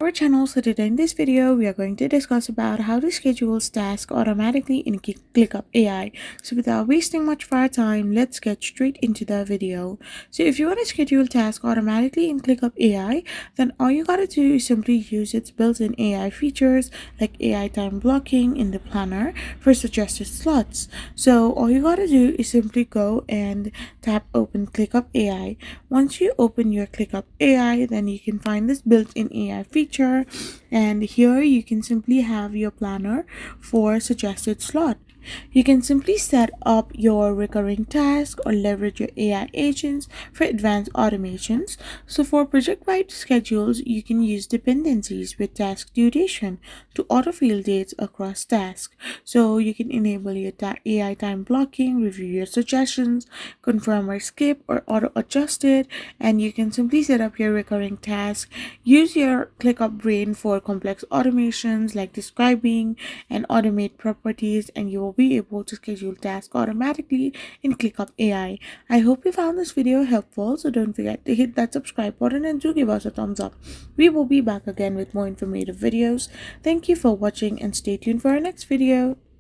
Our channel. So today in this video we are going to discuss about how to schedule tasks automatically in ClickUp AI. So without wasting much of our time, let's get straight into the video. So if you want to schedule tasks automatically in ClickUp AI, then all you gotta do is simply use its built-in AI features like AI time blocking in the planner for suggested slots. So all you gotta do is simply go and tap open ClickUp AI. Once you open your ClickUp AI, then you can find this built-in AI feature, and here you can simply have your planner for suggested slot. You can simply set up your recurring task or leverage your AI agents for advanced automations. So for project-wide schedules, you can use dependencies with task duration to autofill dates across tasks. So you can enable your AI time blocking, review your suggestions, confirm or skip or auto adjust it, and you can simply set up your recurring task. Use your ClickUp brain for complex automations like describing and automate properties, and you will be able to schedule tasks automatically in ClickUp AI. I hope you found this video helpful, so don't forget to hit that subscribe button and do give us a thumbs up. We will be back again with more informative videos. Thank you for watching and stay tuned for our next video.